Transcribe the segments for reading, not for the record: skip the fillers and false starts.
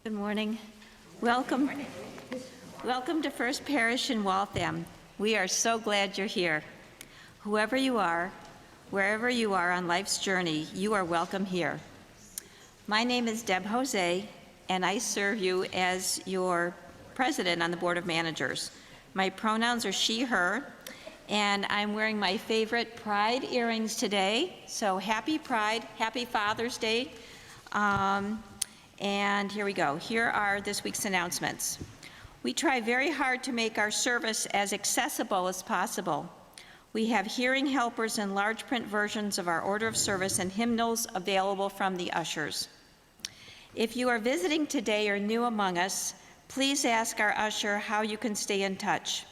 Good morning. Welcome. Welcome to First Parish in Waltham. We are so glad you're here. Whoever you are, wherever you are on life's journey, you are welcome here. My name is Deb Jose, and I serve you as your president on the Board of Managers. My pronouns are she, her, and I'm wearing my favorite Pride earrings today. So happy Pride, happy Father's Day. And here we go. Here are this week's announcements. We try very hard to make our service as accessible as possible. We have hearing helpers and large print versions of our order of service and hymnals available from the ushers. If you are visiting today or new among us, please ask our usher how you can stay in touch.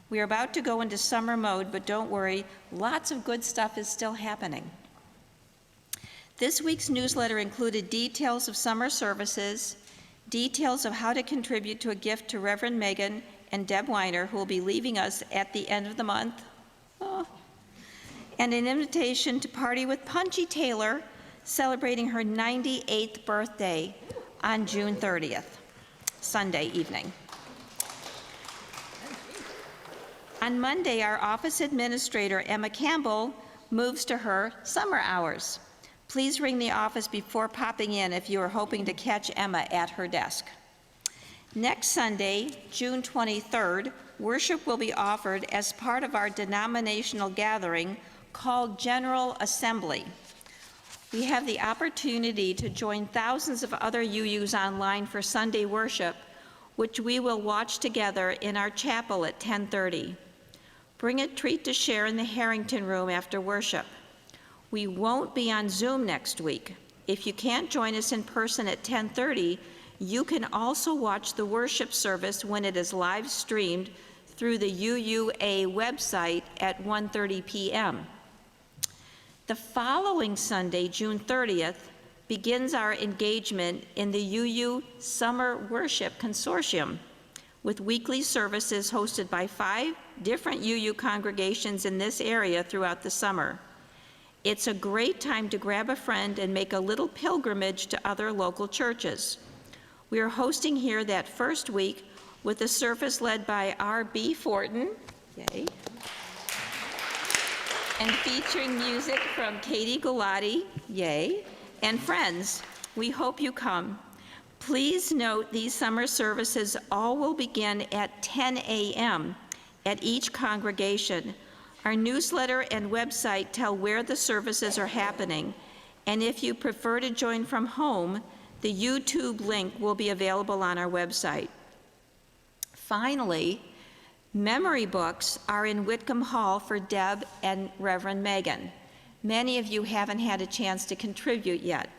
We are about to go into summer mode, but don't worry, lots of good stuff is still happening. This week's newsletter included details of summer services, details of how to contribute to a gift to Reverend Megan and Deb Weiner, who will be leaving us at the end of the month, and an invitation to party with Punchy Taylor, celebrating her 98th birthday on June 30th, Sunday evening. On Monday, our office administrator, Emma Campbell, moves to her summer hours. Please ring the office before popping in if you are hoping to catch Emma at her desk. Next Sunday, June 23rd, worship will be offered as part of our denominational gathering called General Assembly. We have the opportunity to join thousands of other UUs online for Sunday worship, which we will watch together in our chapel at 10:30. Bring a treat to share in the Harrington Room after worship. We won't be on Zoom next week. If you can't join us in person at 10:30, you can also watch the worship service when it is live streamed through the UUA website at 1:30 p.m. The following Sunday, June 30th, begins our engagement in the UU Summer Worship Consortium, with weekly services hosted by 5 different UU congregations in this area throughout the summer. It's a great time to grab a friend and make a little pilgrimage to other local churches. We are hosting here that first week with a service led by R.B. Fortin, yay, and featuring music from Katie Galati, yay, and friends. We hope you come. Please note these summer services all will begin at 10 a.m. at each congregation. Our newsletter and website tell where the services are happening, and if you prefer to join from home, the YouTube link will be available on our website. Finally, memory books are in Whitcomb Hall for Deb and Reverend Megan. Many of you haven't had a chance to contribute yet.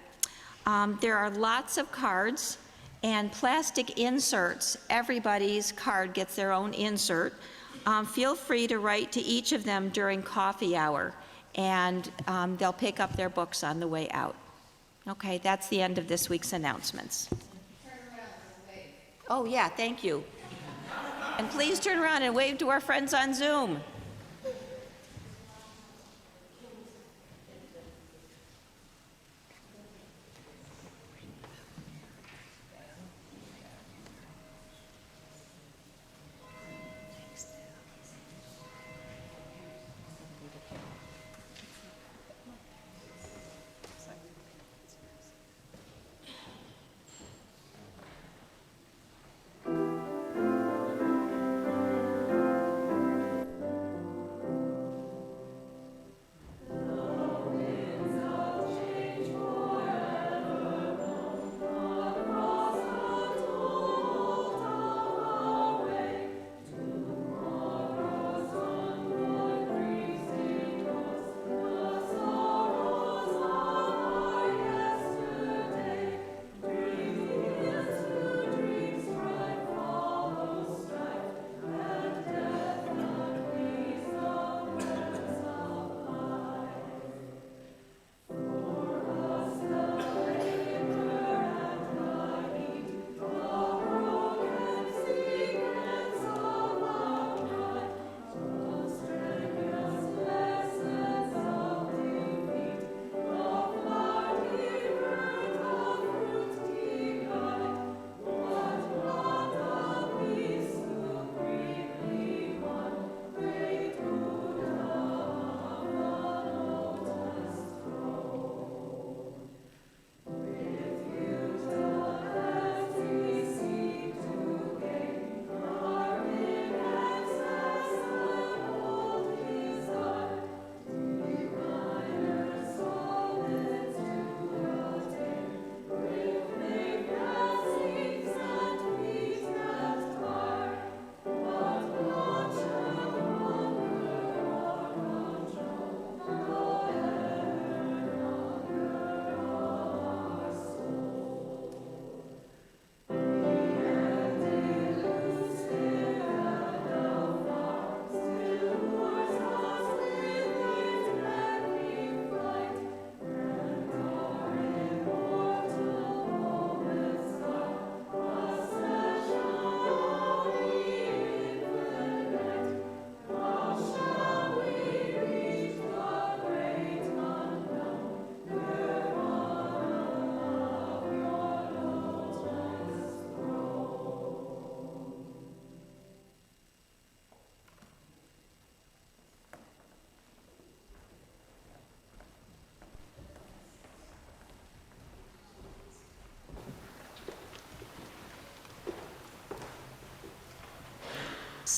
There are lots of cards and plastic inserts. Everybody's card gets their own insert. Feel free to write to each of them during coffee hour, and they'll pick up their books on the way out. Okay, that's the end of this week's announcements. Turn around and wave. Oh yeah, thank you. And please turn around and wave to our friends on Zoom.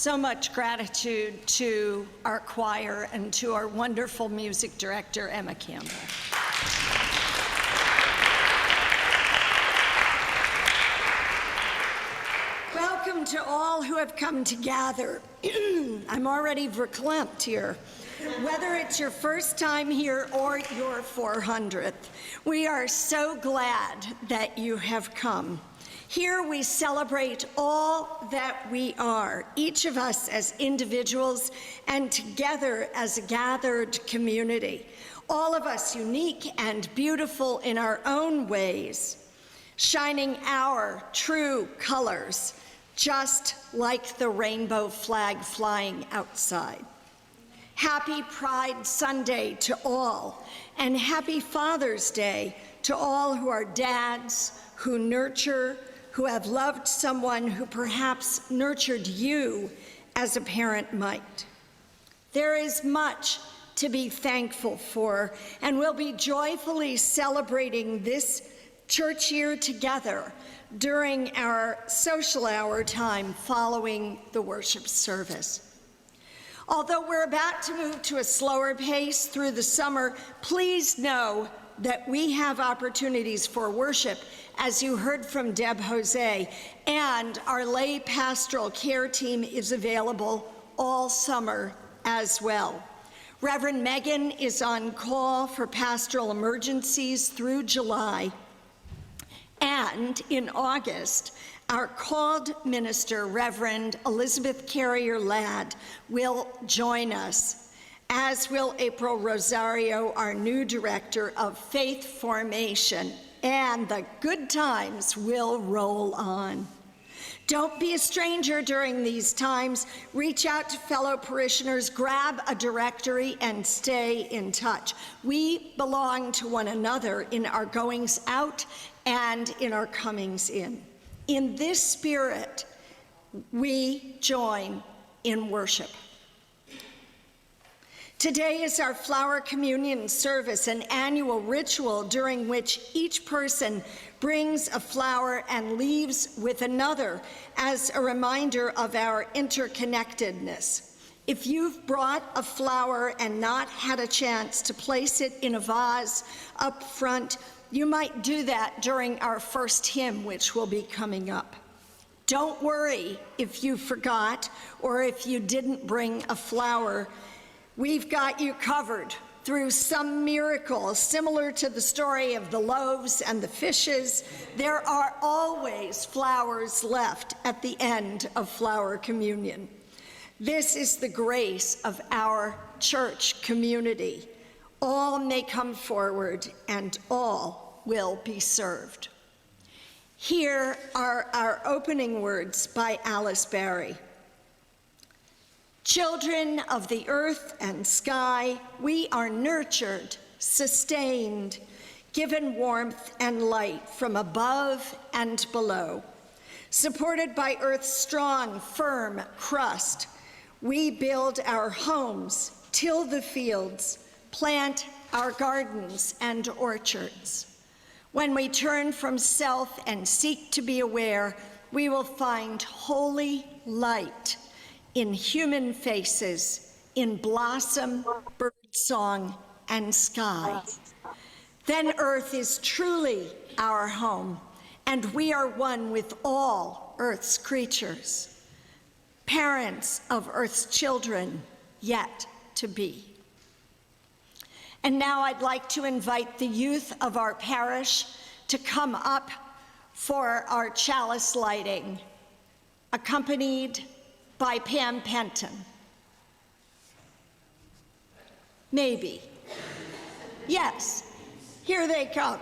So much gratitude to our choir and to our wonderful music director, Emma Campbell. Welcome to all who have come to gather. I'm already verklempt here. Whether it's your first time here or your 400th, we are so glad that you have come. Here we celebrate all that we are, each of us as individuals and together as a gathered community, all of us unique and beautiful in our own ways, shining our true colors, just like the rainbow flag flying outside. Happy Pride Sunday to all, and happy Father's Day to all who are dads, who nurture, who have loved someone who perhaps nurtured you as a parent might. There is much to be thankful for, and we'll be joyfully celebrating this church year together during our social hour time following the worship service. Although we're about to move to a slower pace through the summer, please know that we have opportunities for worship, as you heard from Deb Jose, and our lay pastoral care team is available all summer as well. Reverend Megan is on call for pastoral emergencies through July. And in August, our called minister, Reverend Elizabeth Carrier-Ladd, will join us, as will April Rosario, our new director of faith formation, and the good times will roll on. Don't be a stranger during these times. Reach out to fellow parishioners, grab a directory, and stay in touch. We belong to one another in our goings out and in our comings in. In this spirit, we join in worship. Today is our flower communion service, an annual ritual during which each person brings a flower and leaves with another as a reminder of our interconnectedness. If you've brought a flower and not had a chance to place it in a vase up front, you might do that during our first hymn, which will be coming up. Don't worry if you forgot or if you didn't bring a flower. We've got you covered through some miracle similar to the story of the loaves and the fishes. There are always flowers left at the end of flower communion. This is the grace of our church community. All may come forward and all will be served. Here are our opening words by Alice Barry. Children of the earth and sky, we are nurtured, sustained, given warmth and light from above and below. Supported by earth's strong, firm crust, we build our homes, till the fields, plant our gardens and orchards. When we turn from self and seek to be aware, we will find holy light in human faces, in blossom, birdsong, and sky. Then earth is truly our home, and we are one with all earth's creatures, parents of earth's children yet to be. And now I'd like to invite the youth of our parish to come up for our chalice lighting, accompanied by Pam Penton. Maybe. Yes, here they come.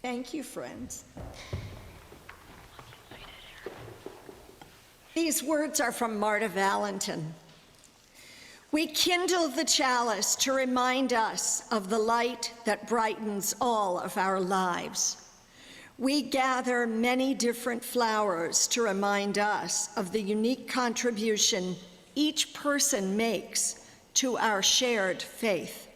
Thank you, friends. These words are from Marta Valentin. We kindle the chalice to remind us of the light that brightens all of our lives. We gather many different flowers to remind us of the unique contribution each person makes to our shared faith.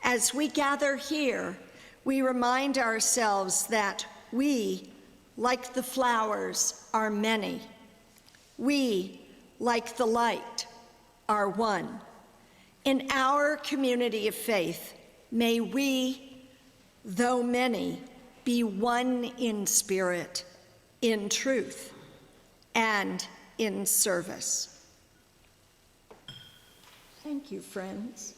As we gather here, we remind ourselves that we, like the flowers, are many. We, like the light, are one. In our community of faith, may we, though many, be one in spirit, in truth, and in service. Thank you, friends.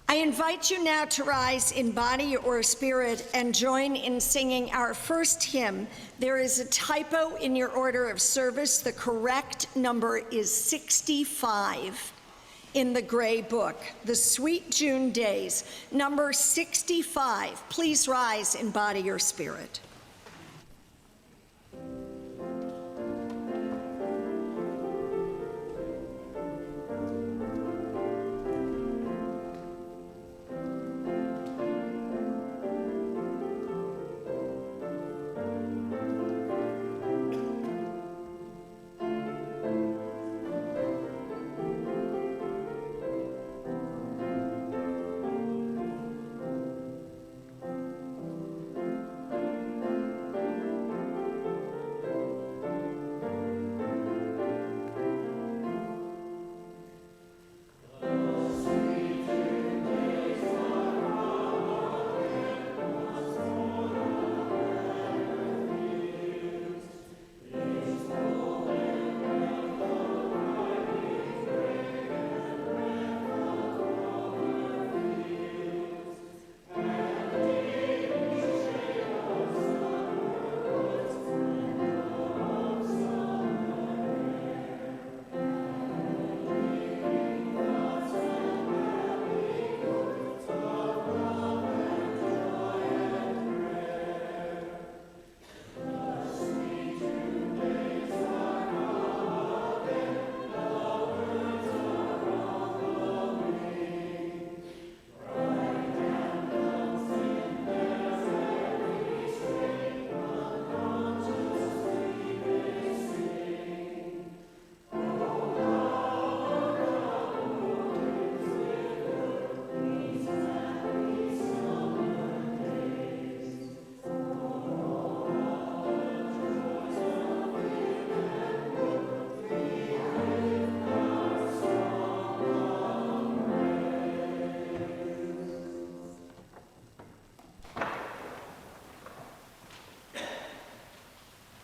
I invite you now to rise in body or spirit and join in singing our first hymn. There is a typo in your order of service. The correct number is 65 in the gray book, The Sweet June Days, number 65. Please rise in body or spirit.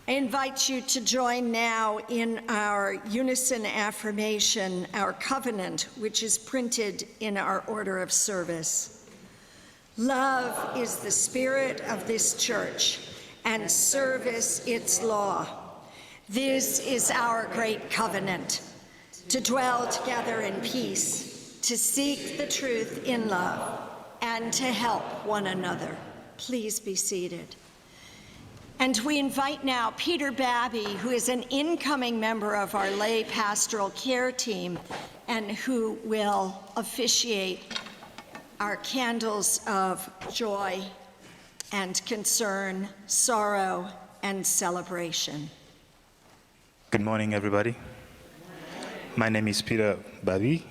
I invite you to join now in our unison affirmation, our covenant, which is printed in our order of service. Love is the spirit of this church, and service its law. This is our great covenant, to dwell together in peace, to seek the truth in love, and to help one another. Please be seated. And we invite now Peter Babby, who is an incoming member of our lay pastoral care team and who will officiate our candles of joy and concern, sorrow, and celebration. Good morning, everybody. My name is Peter Babby,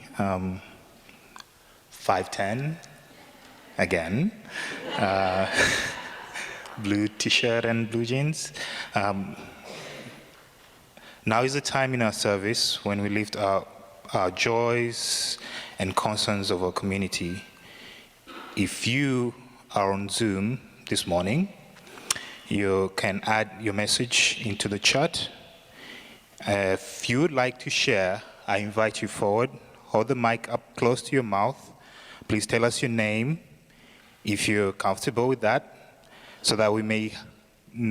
5'10", again. Blue t-shirt and blue jeans. Now is the time in our service when we lift our joys and concerns of our community. If you are on Zoom this morning, you can add your message into the chat. If you would like to share, I invite you forward. Hold the mic up close to your mouth. Please tell us your name, if you're comfortable with that, so that we may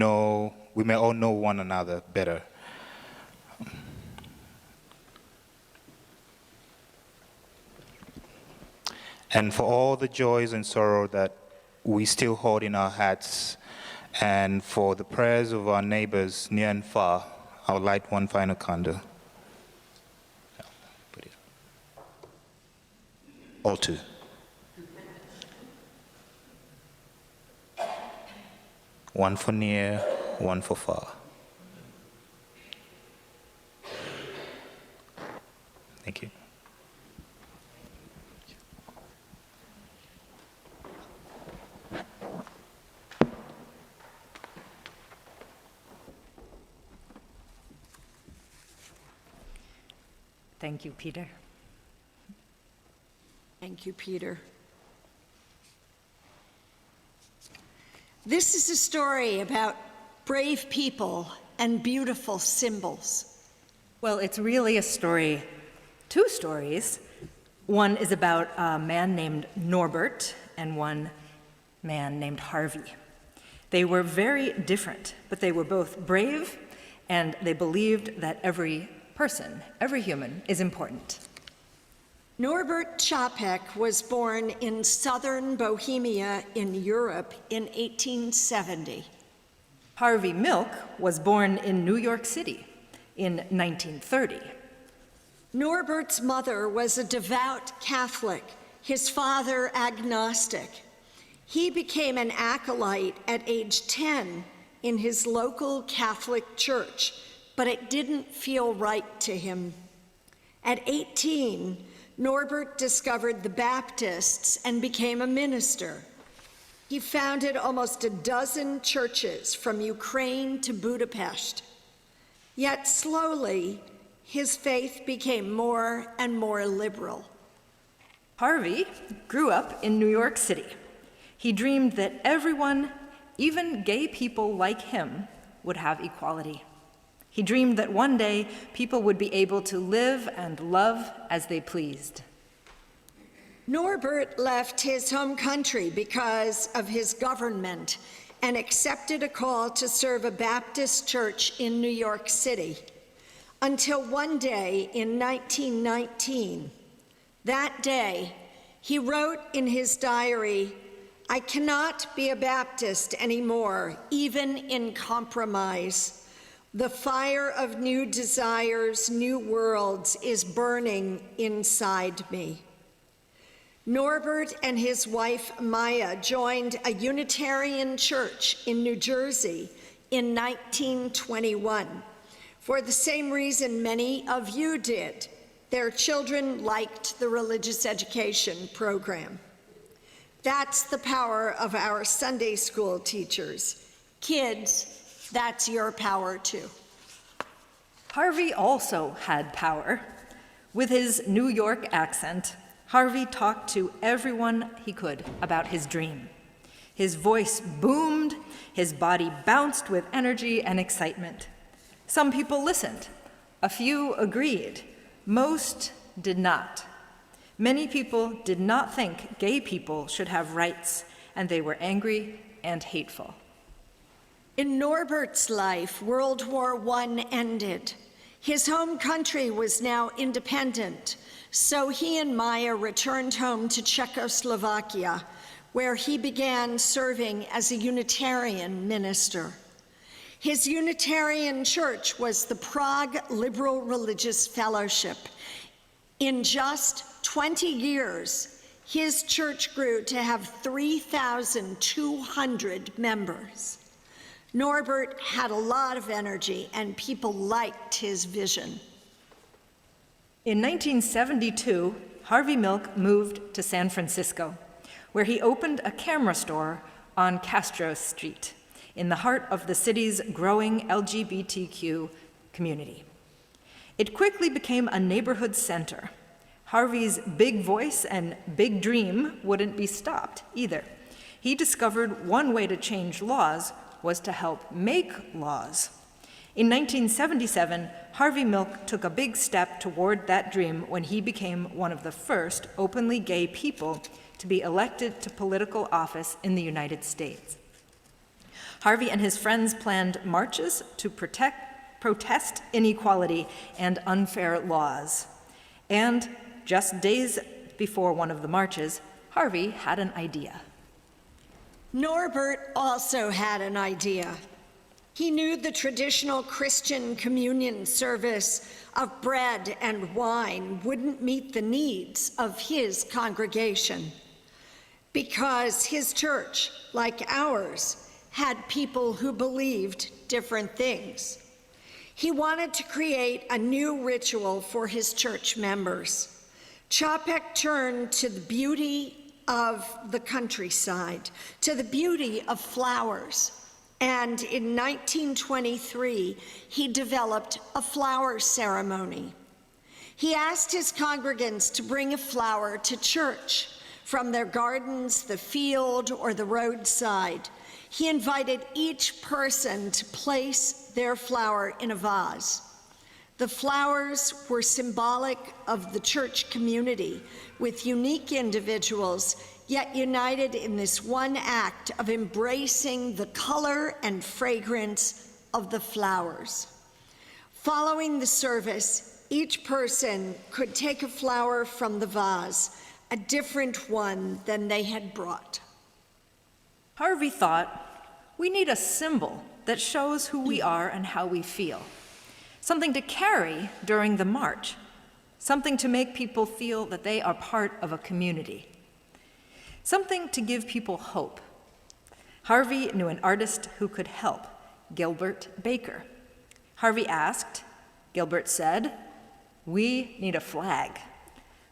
all know one another better. And for all the joys and sorrow that we still hold in our hearts, and for the prayers of our neighbors near and far, I'll light one final candle. Put it. All two. One for near, one for far. Thank you. Thank you, Peter. Thank you, Peter. This is a story about brave people and beautiful symbols. Well, it's really a story, two stories. One is about a man named Norbert and one man named Harvey. They were very different, but they were both brave, and they believed that every person, every human, is important. Norbert Čapek was born in southern Bohemia in Europe in 1870. Harvey Milk was born in New York City in 1930. Norbert's mother was a devout Catholic, his father agnostic. He became an acolyte at age 10 in his local Catholic church, but it didn't feel right to him. At 18, Norbert discovered the Baptists and became a minister. He founded almost a dozen churches from Ukraine to Budapest. Yet slowly, his faith became more and more liberal. Harvey grew up in New York City. He dreamed that everyone, even gay people like him, would have equality. He dreamed that one day people would be able to live and love as they pleased. Norbert left his home country because of his government and accepted a call to serve a Baptist church in New York City, until one day in 1919. That day, he wrote in his diary, "I cannot be a Baptist anymore, even in compromise. The fire of new desires, new worlds is burning inside me." Norbert and his wife Maya joined a Unitarian church in New Jersey in 1921 for the same reason many of you did. Their children liked the religious education program. That's the power of our Sunday school teachers. Kids, that's your power too. Harvey also had power. With his New York accent, Harvey talked to everyone he could about his dream. His voice boomed, his body bounced with energy and excitement. Some people listened. A few agreed. Most did not. Many people did not think gay people should have rights, and they were angry and hateful. In Norbert's life, World War I ended. His home country was now independent, so he and Maya returned home to Czechoslovakia, where he began serving as a Unitarian minister. His Unitarian church was the Prague Liberal Religious Fellowship. In just 20 years, his church grew to have 3,200 members. Norbert had a lot of energy, and people liked his vision. In 1972, Harvey Milk moved to San Francisco, where he opened a camera store on Castro Street, in the heart of the city's growing LGBTQ community. It quickly became a neighborhood center. Harvey's big voice and big dream wouldn't be stopped either. He discovered one way to change laws was to help make laws. In 1977, Harvey Milk took a big step toward that dream when he became one of the first openly gay people to be elected to political office in the United States. Harvey and his friends planned marches to protest inequality and unfair laws. And just days before one of the marches, Harvey had an idea. Norbert also had an idea. He knew the traditional Christian communion service of bread and wine wouldn't meet the needs of his congregation, because his church, like ours, had people who believed different things. He wanted to create a new ritual for his church members. Čapek turned to the beauty of the countryside, to the beauty of flowers. And in 1923, he developed a flower ceremony. He asked his congregants to bring a flower to church from their gardens, the field, or the roadside. He invited each person to place their flower in a vase. The flowers were symbolic of the church community, with unique individuals, yet united in this one act of embracing the color and fragrance of the flowers. Following the service, each person could take a flower from the vase, a different one than they had brought. Harvey thought, we need a symbol that shows who we are and how we feel. Something to carry during the march. Something to make people feel that they are part of a community. Something to give people hope. Harvey knew an artist who could help, Gilbert Baker. Harvey asked, Gilbert said, "We need a flag."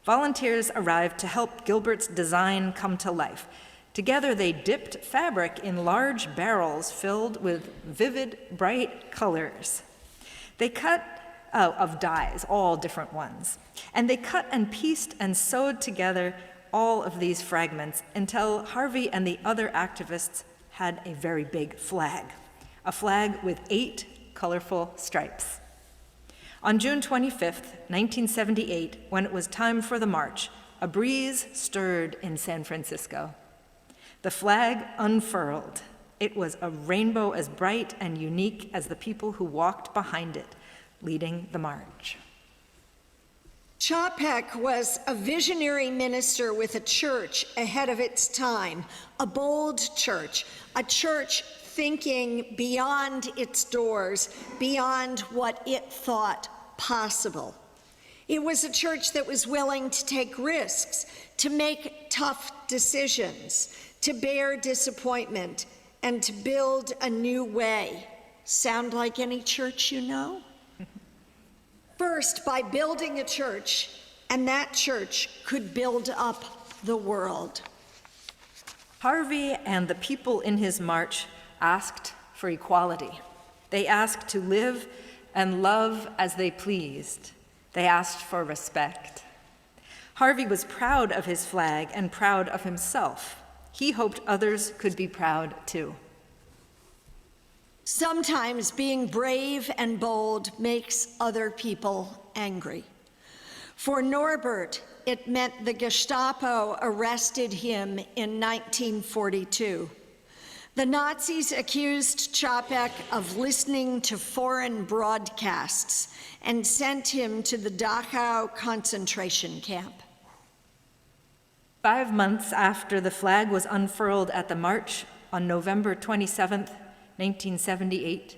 Volunteers arrived to help Gilbert's design come to life. Together they dipped fabric in large barrels filled with vivid, bright colors. They cut of dyes, all different ones. And they cut and pieced and sewed together all of these fragments until Harvey and the other activists had a very big flag, a flag with 8 colorful stripes. On June 25th, 1978, when it was time for the march, a breeze stirred in San Francisco. The flag unfurled. It was a rainbow as bright and unique as the people who walked behind it, leading the march. Chapek was a visionary minister with a church ahead of its time, a bold church, a church thinking beyond its doors, beyond what it thought possible. It was a church that was willing to take risks, to make tough decisions, to bear disappointment, and to build a new way. Sound like any church you know? First, by building a church, and that church could build up the world. Harvey and the people in his march asked for equality. They asked to live and love as they pleased. They asked for respect. Harvey was proud of his flag and proud of himself. He hoped others could be proud too. Sometimes being brave and bold makes other people angry. For Norbert, it meant the Gestapo arrested him in 1942. The Nazis accused Chapek of listening to foreign broadcasts and sent him to the Dachau concentration camp. 5 months after the flag was unfurled at the march on November 27th, 1978,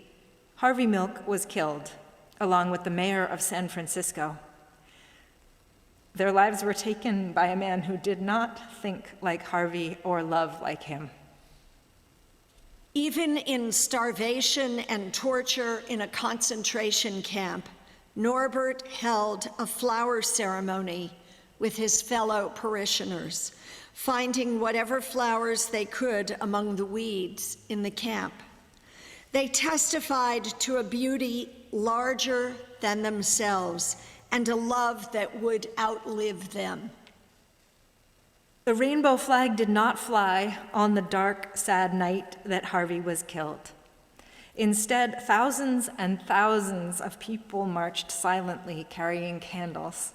Harvey Milk was killed, along with the mayor of San Francisco. Their lives were taken by a man who did not think like Harvey or love like him. Even in starvation and torture in a concentration camp, Norbert held a flower ceremony with his fellow parishioners, finding whatever flowers they could among the weeds in the camp. They testified to a beauty larger than themselves and a love that would outlive them. The rainbow flag did not fly on the dark, sad night that Harvey was killed. Instead, thousands and thousands of people marched silently, carrying candles.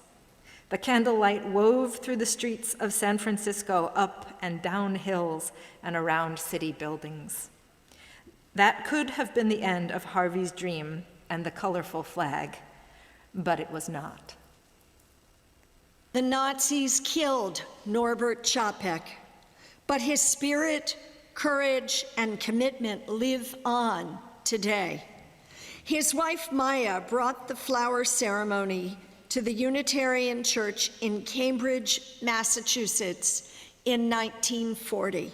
The candlelight wove through the streets of San Francisco, up and down hills and around city buildings. That could have been the end of Harvey's dream and the colorful flag, but it was not. The Nazis killed Norbert Chapek, but his spirit, courage, and commitment live on today. His wife, Maya, brought the flower ceremony to the Unitarian Church in Cambridge, Massachusetts in 1940.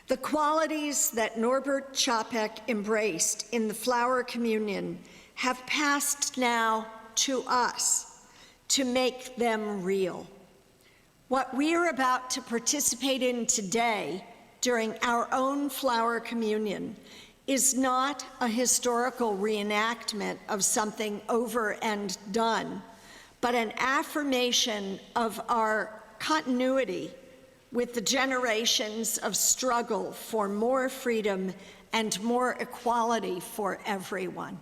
The qualities that Norbert Chapek embraced in the flower communion have passed now to us to make them real. What we are about to participate in today during our own flower communion is not a historical reenactment of something over and done, but an affirmation of our continuity with the generations of struggle for more freedom and more equality for everyone.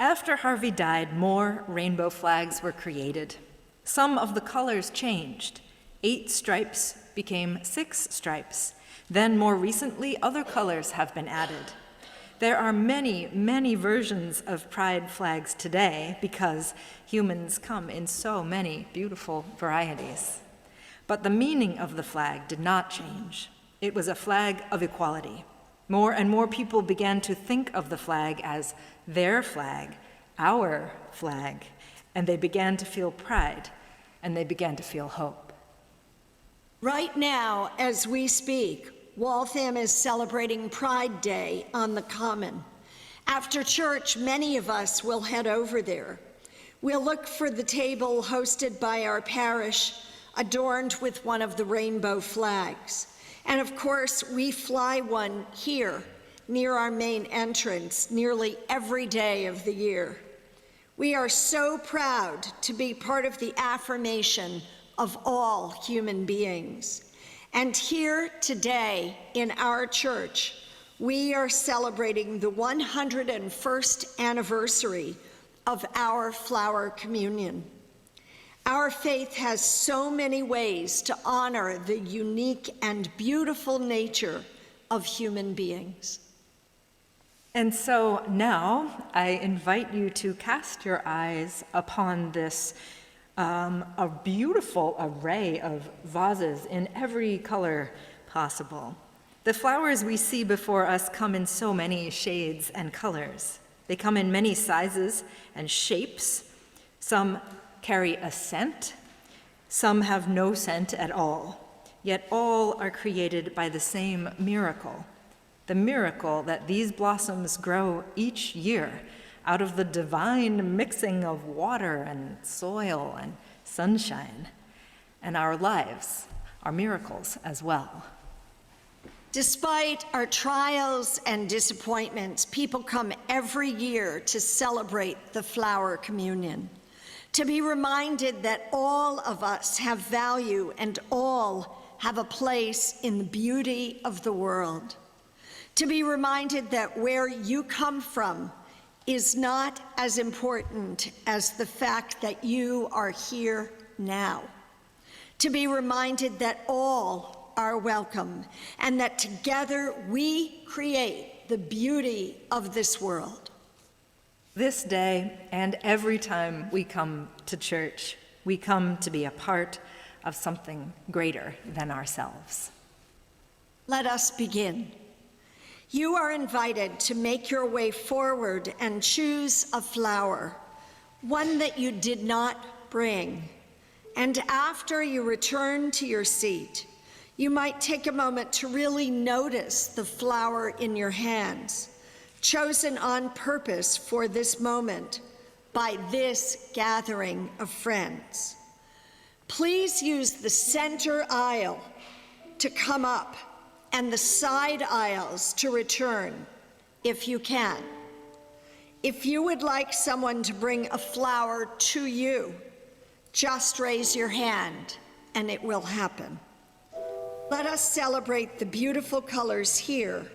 After Harvey died, more rainbow flags were created. Some of the colors changed. 8 stripes became 6 stripes. Then, more recently, other colors have been added. There are many, many versions of pride flags today because humans come in so many beautiful varieties. But the meaning of the flag did not change. It was a flag of equality. More and more people began to think of the flag as their flag, our flag, and they began to feel pride, and they began to feel hope. Right now, as we speak, Waltham is celebrating Pride Day on the Common. After church, many of us will head over there. We'll look for the table hosted by our parish, adorned with one of the rainbow flags. And of course, we fly one here near our main entrance nearly every day of the year. We are so proud to be part of the affirmation of all human beings. And here today in our church, we are celebrating the 101st anniversary of our flower communion. Our faith has so many ways to honor the unique and beautiful nature of human beings. And so now I invite you to cast your eyes upon this a beautiful array of vases in every color possible. The flowers we see before us come in so many shades and colors. They come in many sizes and shapes. Some carry a scent. Some have no scent at all. Yet all are created by the same miracle, the miracle that these blossoms grow each year out of the divine mixing of water and soil and sunshine. And our lives are miracles as well. Despite our trials and disappointments, people come every year to celebrate the flower communion, to be reminded that all of us have value and all have a place in the beauty of the world, to be reminded that where you come from is not as important as the fact that you are here now, to be reminded that all are welcome and that together we create the beauty of this world. This day and every time we come to church, we come to be a part of something greater than ourselves. Let us begin. You are invited to make your way forward and choose a flower, one that you did not bring. And after you return to your seat, you might take a moment to really notice the flower in your hands, chosen on purpose for this moment by this gathering of friends. Please use the center aisle to come up and the side aisles to return, if you can. If you would like someone to bring a flower to you, just raise your hand and it will happen. Let us celebrate the beautiful colors here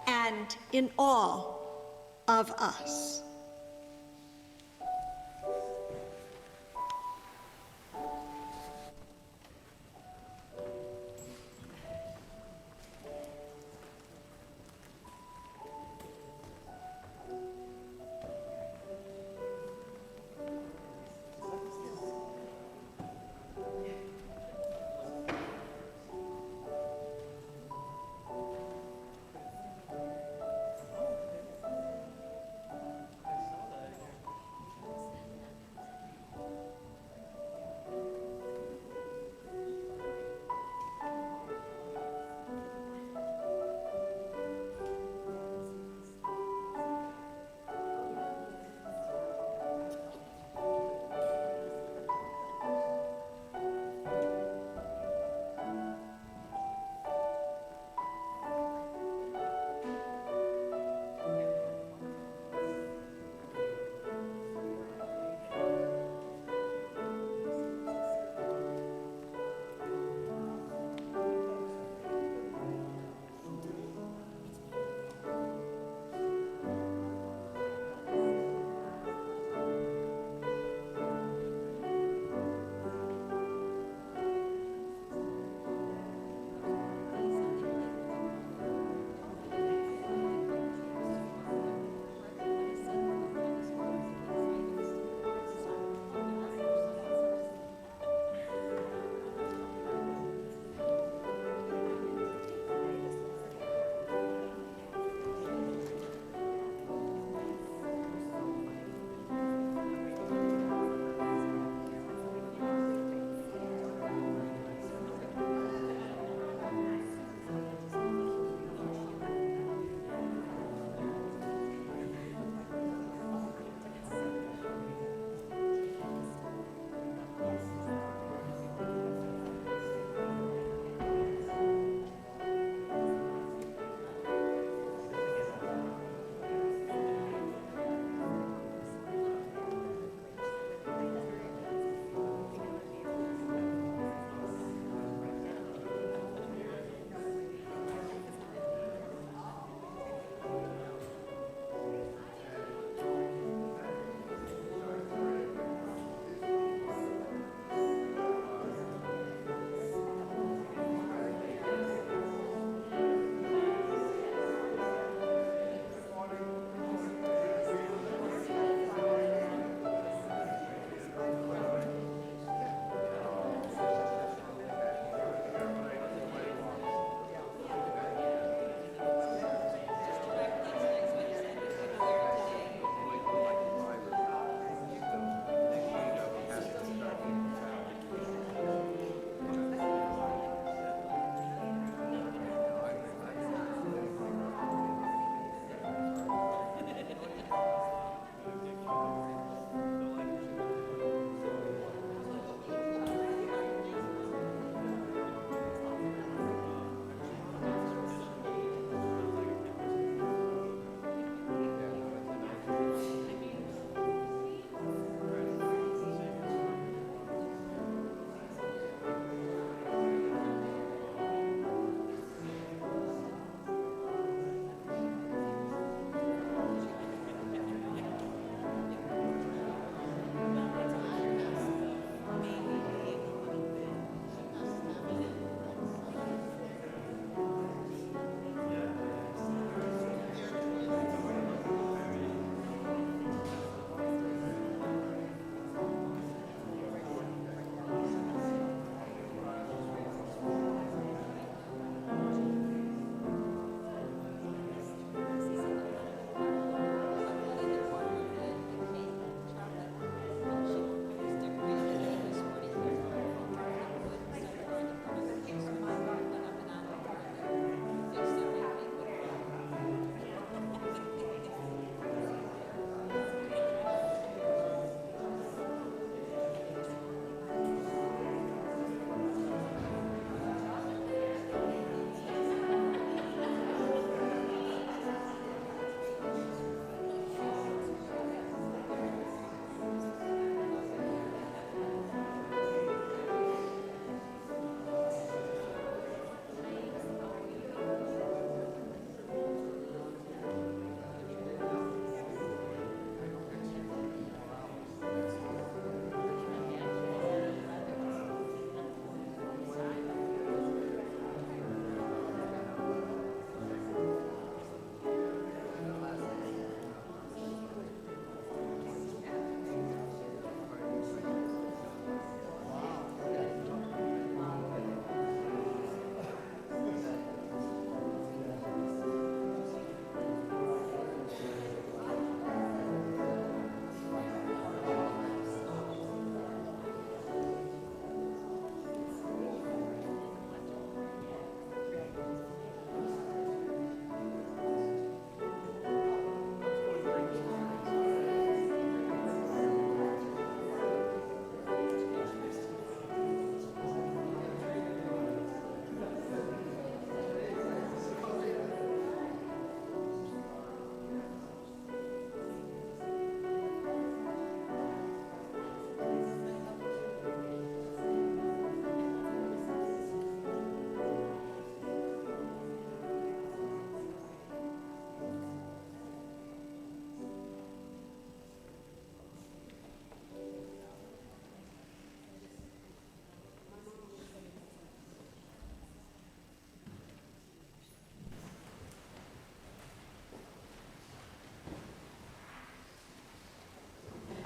and in all of us.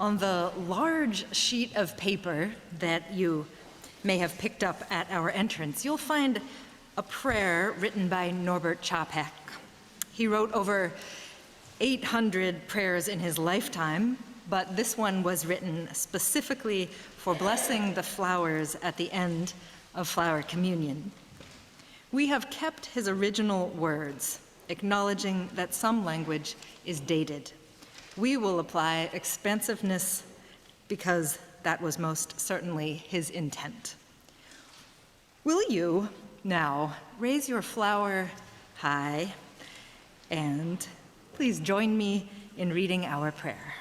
On the large sheet of paper that you may have picked up at our entrance, you'll find a prayer written by Norbert Čapek. He wrote over 800 prayers in his lifetime, but this one was written specifically for blessing the flowers at the end of Flower Communion. We have kept his original words, acknowledging that some language is dated. We will apply expansiveness because that was most certainly his intent. Will you now raise your flower high and please join me in reading our prayer.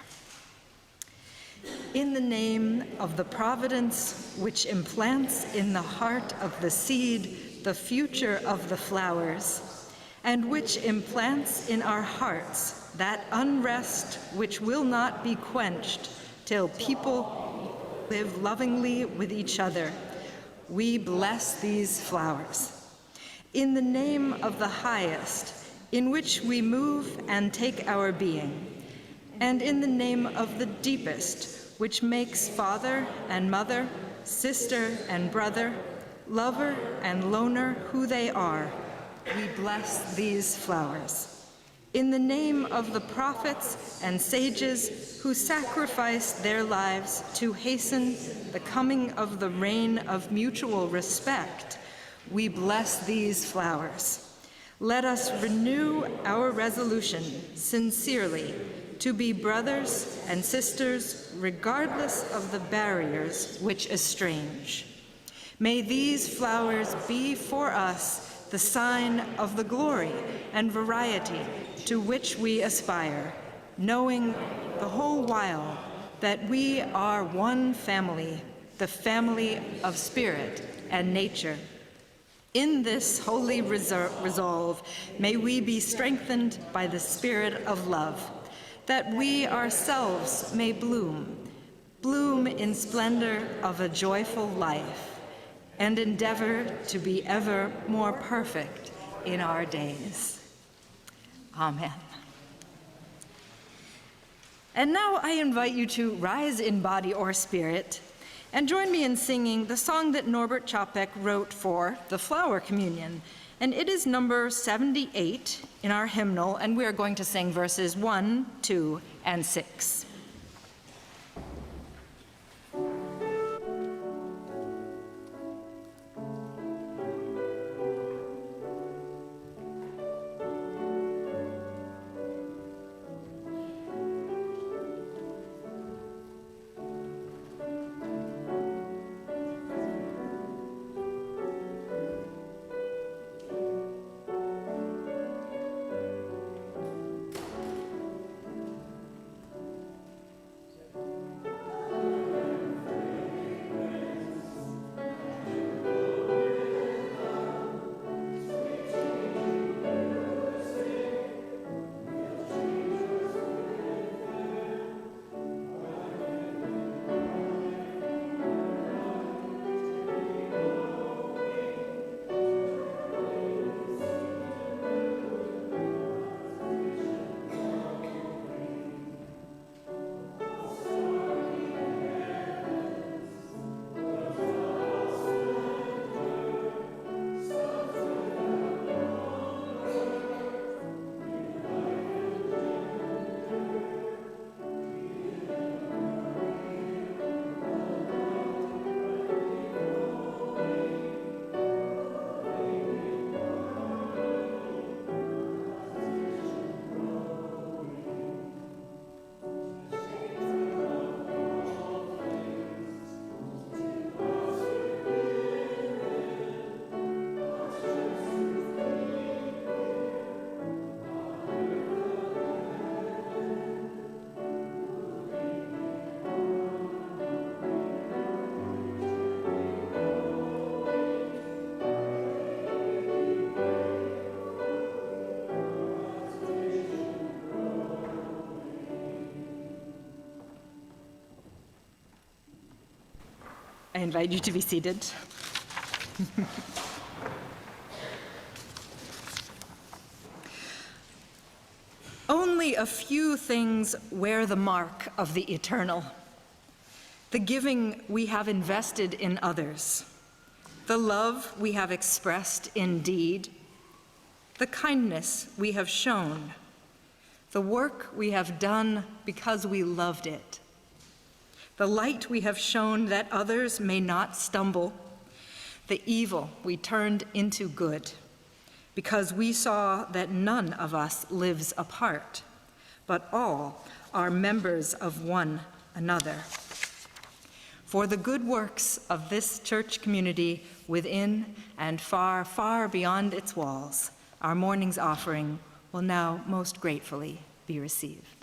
In the name of the providence which implants in the heart of the seed the future of the flowers, and which implants in our hearts that unrest which will not be quenched till people live lovingly with each other, we bless these flowers. In the name of the highest, in which we move and take our being, and in the name of the deepest, which makes father and mother, sister and brother, lover and loner who they are, we bless these flowers. In the name of the prophets and sages who sacrificed their lives to hasten the coming of the reign of mutual respect, we bless these flowers. Let us renew our resolution sincerely to be brothers and sisters regardless of the barriers which estrange. May these flowers be for us the sign of the glory and variety to which we aspire, knowing the whole while that we are one family, the family of spirit and nature. In this holy resolve, may we be strengthened by the spirit of love, that we ourselves may bloom in splendor of a joyful life, and endeavor to be ever more perfect in our days. Amen. And now I invite you to rise in body or spirit and join me in singing the song that Norbert Čapek wrote for the Flower Communion. And it is number 78 in our hymnal, and we are going to sing verses 1, 2, and 6. I invite you to be seated. Only Only a few things wear the mark of the eternal: the giving we have invested in others, the love we have expressed in deed, the kindness we have shown, the work we have done because we loved it, the light we have shown that others may not stumble, the evil we turned into good, because we saw that none of us lives apart, but all are members of one another. For the good works of this church community within and far, far beyond its walls, our morning's offering will now most gratefully be received.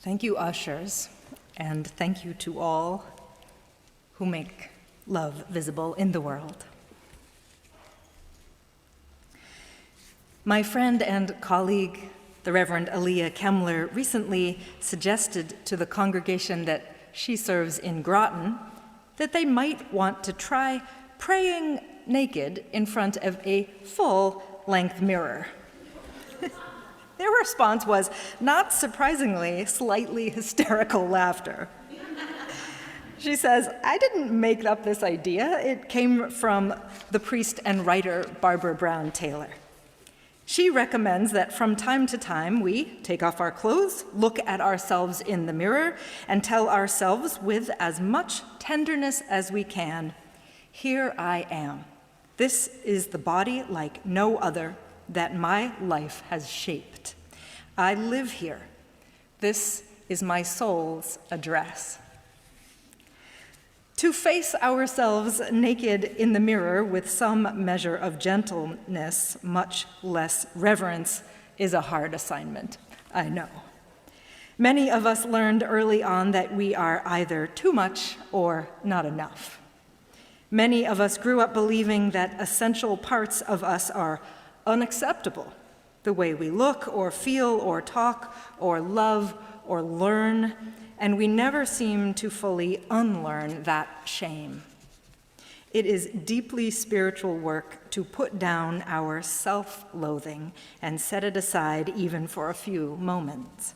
Thank you, ushers, and thank you to all who make love visible in the world. My friend and colleague, the Reverend Aaliyah Kemmler, recently suggested to the congregation that she serves in Groton that they might want to try praying naked in front of a full-length mirror. Their response was, not surprisingly, slightly hysterical laughter. She says, I didn't make up this idea. It came from the priest and writer Barbara Brown Taylor. She recommends that from time to time we take off our clothes, look at ourselves in the mirror, and tell ourselves with as much tenderness as we can, here I am. This is the body like no other that my life has shaped. I live here. This is my soul's address. To face ourselves naked in the mirror with some measure of gentleness, much less reverence, is a hard assignment, I know. Many of us learned early on that we are either too much or not enough. Many of us grew up believing that essential parts of us are unacceptable the way we look or feel or talk or love or learn, and we never seem to fully unlearn that shame. It is deeply spiritual work to put down our self-loathing and set it aside even for a few moments.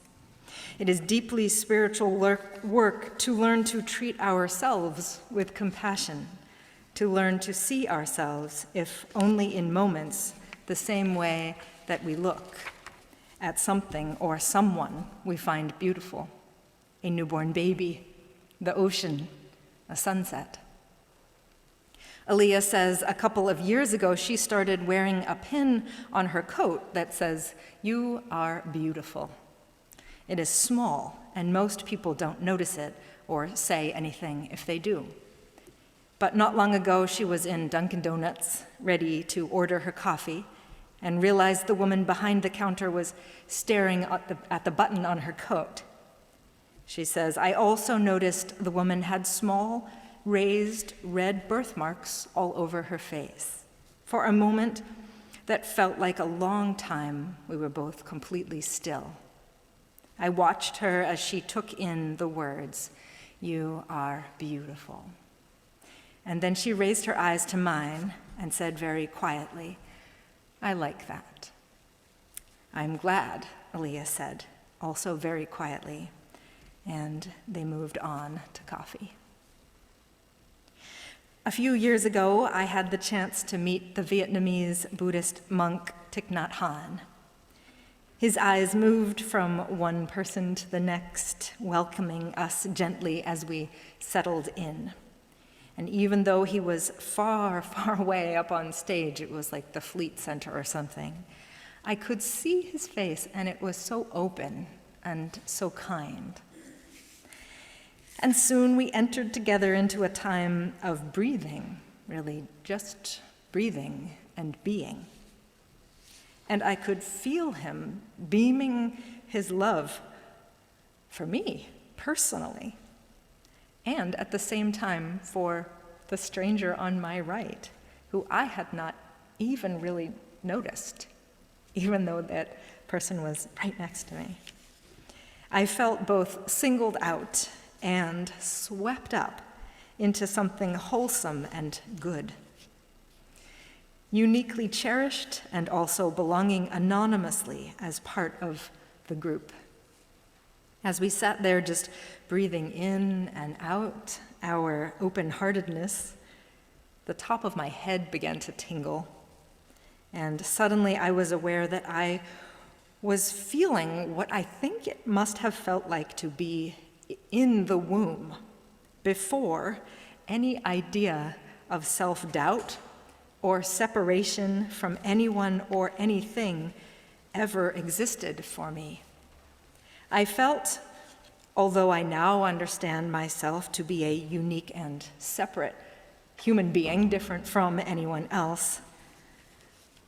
It is deeply spiritual work to learn to treat ourselves with compassion, to learn to see ourselves, if only in moments, the same way that we look at something or someone we find beautiful: a newborn baby, the ocean, a sunset. Aaliyah says a couple of years ago she started wearing a pin on her coat that says, "You are beautiful." It is small, and most people don't notice it or say anything if they do. But not long ago, she was in Dunkin' Donuts, ready to order her coffee, and realized the woman behind the counter was staring at the button on her coat. She says, "I also noticed the woman had small, raised red birthmarks all over her face. For a moment that felt like a long time, we were both completely still. I watched her as she took in the words, 'You are beautiful.' And then she raised her eyes to mine and said very quietly, 'I like that.' 'I'm glad,' Aaliyah said, also very quietly, and they moved on to coffee. A few years ago, I had the chance to meet the Vietnamese Buddhist monk Thich Nhat Hanh. His eyes moved from one person to the next, welcoming us gently as we settled in. And even though he was far, far away up on stage, it was like the Fleet Center or something, I could see his face, and it was so open and so kind. And soon we entered together into a time of breathing, really just breathing and being. And I could feel him beaming his love for me, personally, and at the same time for the stranger on my right, who I had not even really noticed, even though that person was right next to me. I felt both singled out and swept up into something wholesome and good. Uniquely cherished and also belonging anonymously as part of the group. As we sat there just breathing in and out our open-heartedness, the top of my head began to tingle, and suddenly I was aware that I was feeling what I think it must have felt like to be in the womb before any idea of self-doubt or separation from anyone or anything ever existed for me. I felt, although I now understand myself to be a unique and separate human being, different from anyone else,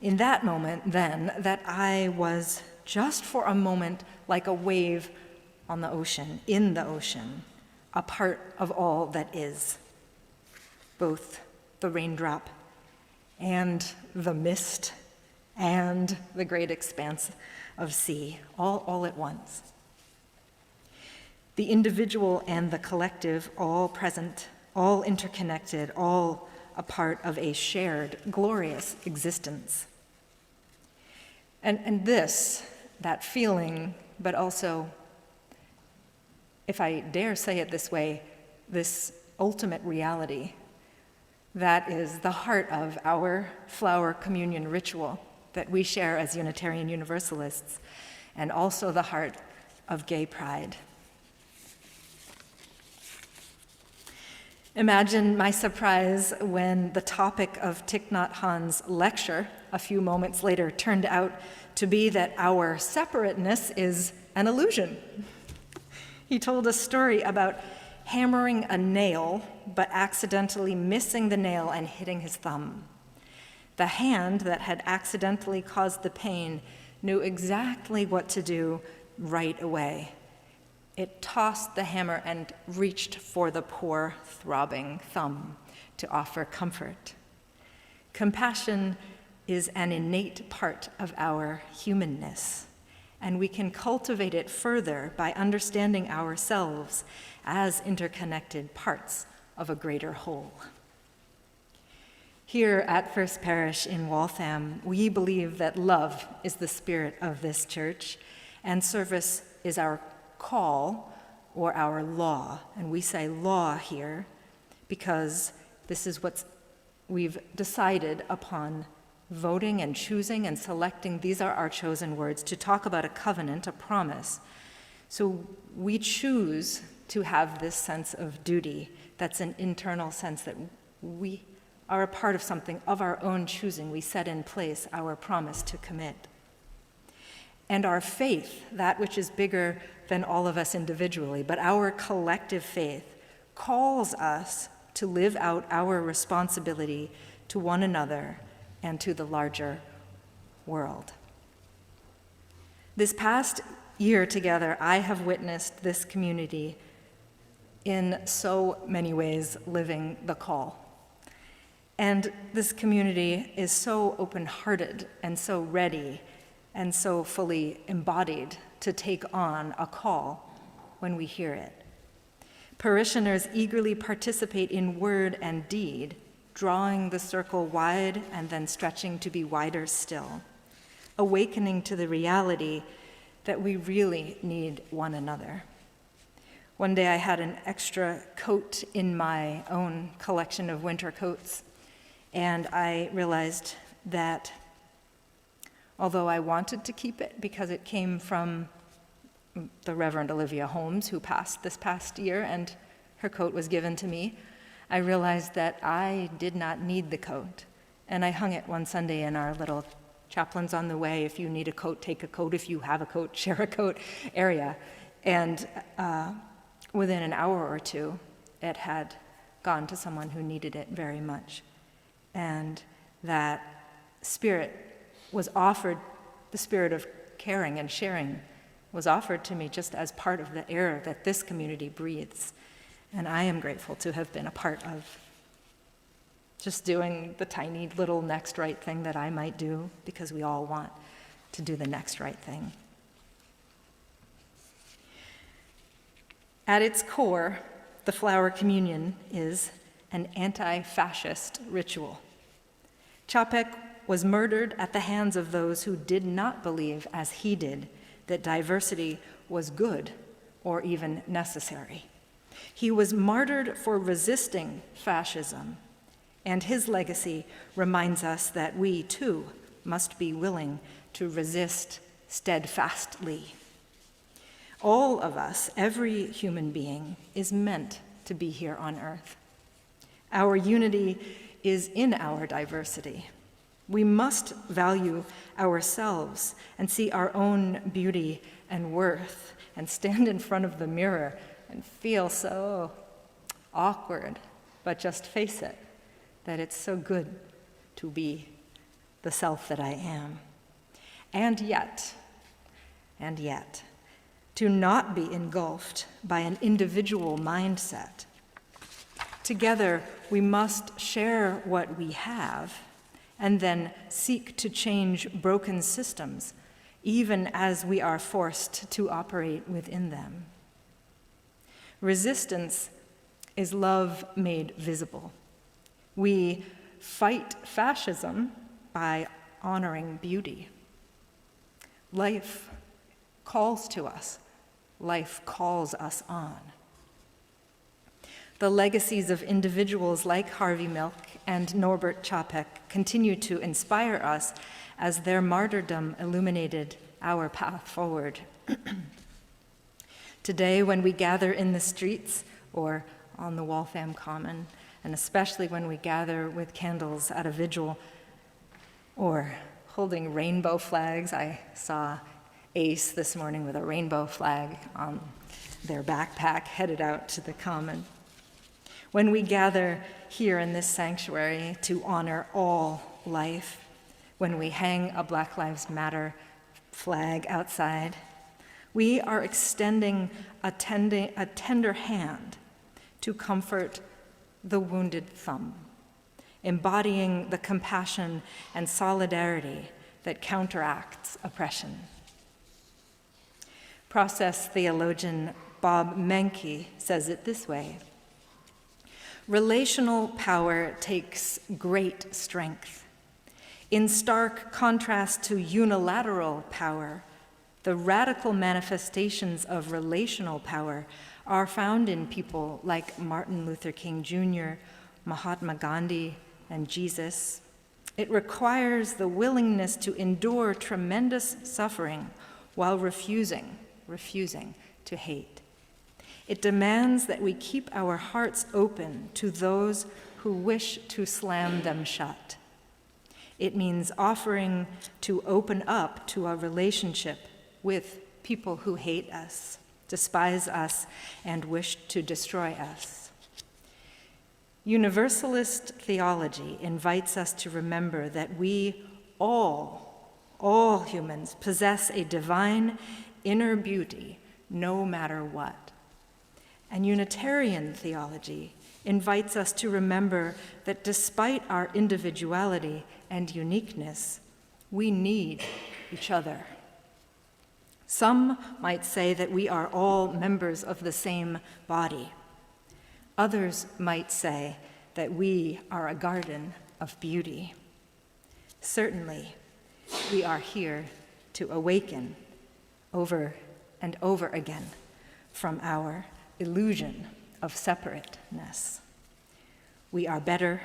in that moment then, that I was just for a moment like a wave on the ocean, in the ocean, a part of all that is, both the raindrop and the mist and the great expanse of sea, all at once. The individual and the collective, all present, all interconnected, all a part of a shared, glorious existence. And this, that feeling, but also, if I dare say it this way, this ultimate reality, that is the heart of our flower communion ritual that we share as Unitarian Universalists, and also the heart of gay pride. Imagine my surprise when the topic of Thich Nhat Hanh's lecture a few moments later turned out to be that our separateness is an illusion. He told a story about hammering a nail, but accidentally missing the nail and hitting his thumb. The hand that had accidentally caused the pain knew exactly what to do right away. It tossed the hammer and reached for the poor, throbbing thumb to offer comfort. Compassion is an innate part of our humanness, and we can cultivate it further by understanding ourselves as interconnected parts of a greater whole. Here at First Parish in Waltham, we believe that love is the spirit of this church, and service is our call or our law. And we say law here because this is what we've decided upon voting and choosing and selecting. These are our chosen words to talk about a covenant, a promise. So we choose to have this sense of duty. That's an internal sense that we are a part of something of our own choosing. We set in place our promise to commit. And our faith, that which is bigger than all of us individually, but our collective faith, calls us to live out our responsibility to one another and to the larger world. This past year together, I have witnessed this community in so many ways living the call. And this community is so open-hearted and so ready and so fully embodied to take on a call when we hear it. Parishioners eagerly participate in word and deed, drawing the circle wide and then stretching to be wider still, awakening to the reality that we really need one another. One day I had an extra coat in my own collection of winter coats, and I realized that although I wanted to keep it because it came from the Reverend Olivia Holmes, who passed this past year, and her coat was given to me, I realized that I did not need the coat. And I hung it one Sunday in our little chaplains on the way, if you need a coat, take a coat, if you have a coat, share a coat area. And within an hour or two, it had gone to someone who needed it very much. And that spirit was offered, the spirit of caring and sharing was offered to me just as part of the air that this community breathes. And I am grateful to have been a part of just doing the tiny little next right thing that I might do, because we all want to do the next right thing. At its core, the flower communion is an anti-fascist ritual. Čapek was murdered at the hands of those who did not believe, as he did, that diversity was good or even necessary. He was martyred for resisting fascism, and his legacy reminds us that we, too, must be willing to resist steadfastly. All of us, every human being, is meant to be here on earth. Our unity is in our diversity. We must value ourselves and see our own beauty and worth and stand in front of the mirror and feel so awkward, but just face it, that it's so good to be the self that I am. And yet, to not be engulfed by an individual mindset. Together, we must share what we have and then seek to change broken systems, even as we are forced to operate within them. Resistance is love made visible. We fight fascism by honoring beauty. Life calls to us. Life calls us on. The legacies of individuals like Harvey Milk and Norbert Čapek continue to inspire us as their martyrdom illuminated our path forward. Today, when we gather in the streets or on the Waltham Common, and especially when we gather with candles at a vigil or holding rainbow flags, I saw Ace this morning with a rainbow flag on their backpack headed out to the Common. When we gather here in this sanctuary to honor all life, when we hang a Black Lives Matter flag outside, we are extending a tender hand to comfort the wounded thumb embodying the compassion and solidarity that counteracts oppression. Process theologian Bob Menke says it this way: relational power takes great strength. In stark contrast to unilateral power, the radical manifestations of relational power are found in people like Martin Luther King Jr., Mahatma Gandhi, and Jesus. It requires the willingness to endure tremendous suffering while refusing to hate. It demands that we keep our hearts open to those who wish to slam them shut. It means offering to open up to a relationship with people who hate us, despise us, and wish to destroy us. Universalist theology invites us to remember that we all humans, possess a divine inner beauty no matter what. And Unitarian theology invites us to remember that despite our individuality and uniqueness, we need each other. Some might say that we are all members of the same body. Others might say that we are a garden of beauty. Certainly, we are here to awaken over and over again from our illusion of separateness. We are better,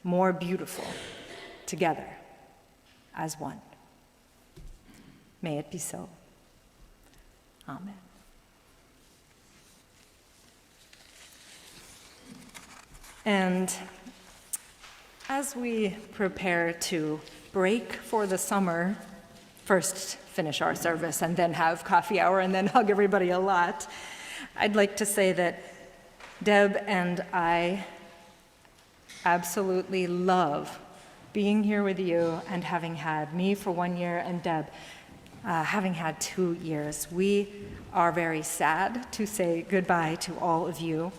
more beautiful together as one. May it be so. Amen. And as we prepare to break for the summer, first finish our service and then have coffee hour and then hug everybody a lot, I'd like to say that Deb and I absolutely love being here with you and having had me for 1 year and Deb having had 2 years. We are very sad to say goodbye to all of you,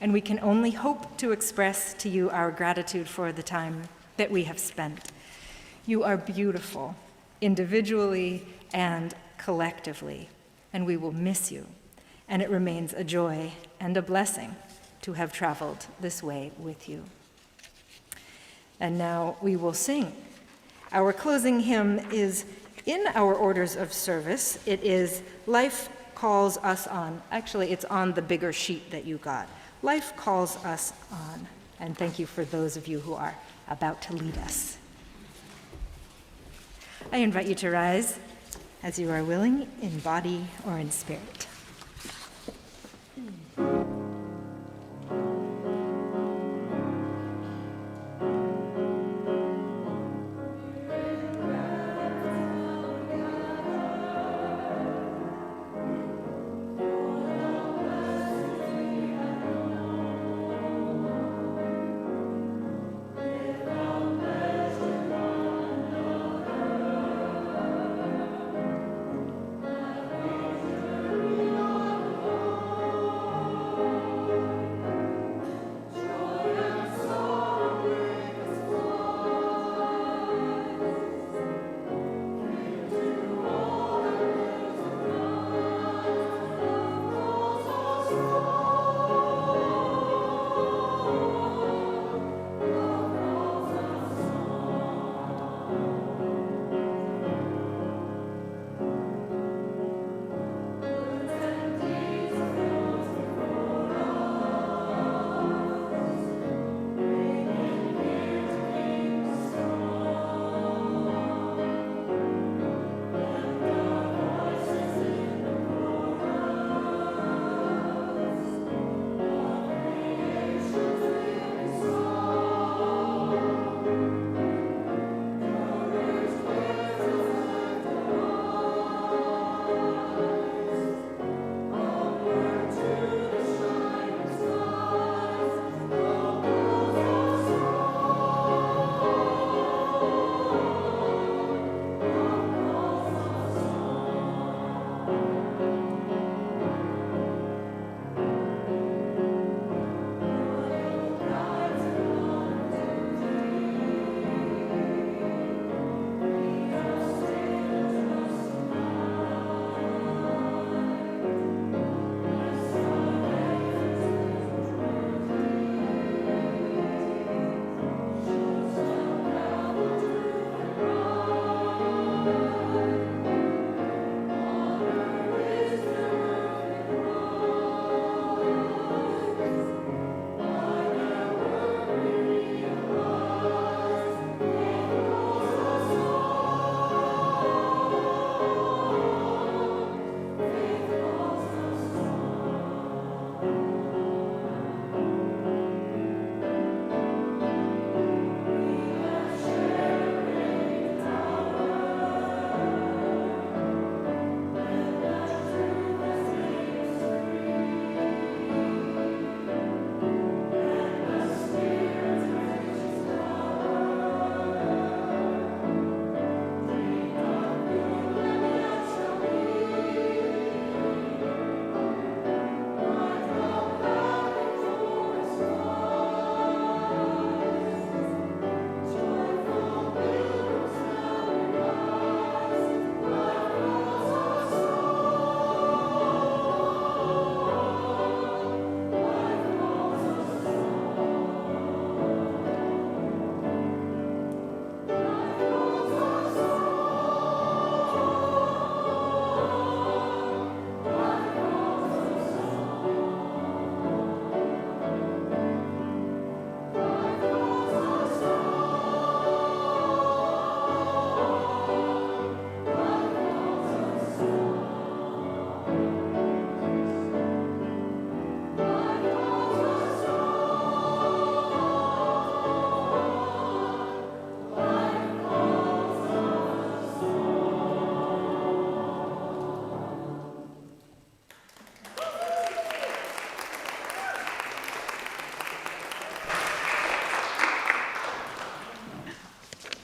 and we can only hope to express to you our gratitude for the time that we have spent. You are beautiful, individually and collectively, and we will miss you. And it remains a joy and a blessing to have traveled this way with you. And now we will sing. Our closing hymn is in our orders of service. It is Life Calls Us On. Actually, it's on the bigger sheet that you got. Life Calls Us On. And thank you for those of you who are about to lead us. I invite you to rise as you are willing, in body or in spirit.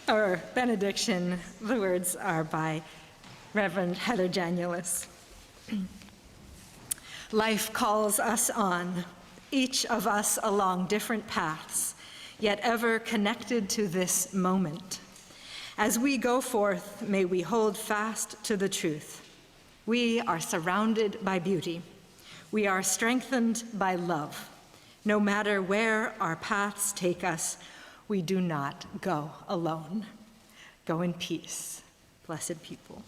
Our benediction, the words are by Reverend Heather Janulis. Life calls us on, each of us along different paths, yet ever connected to this moment. As we go forth, may we hold fast to the truth. We are surrounded by beauty. We are strengthened by love. No matter where our paths take us, we do not go alone. Go in peace, blessed people.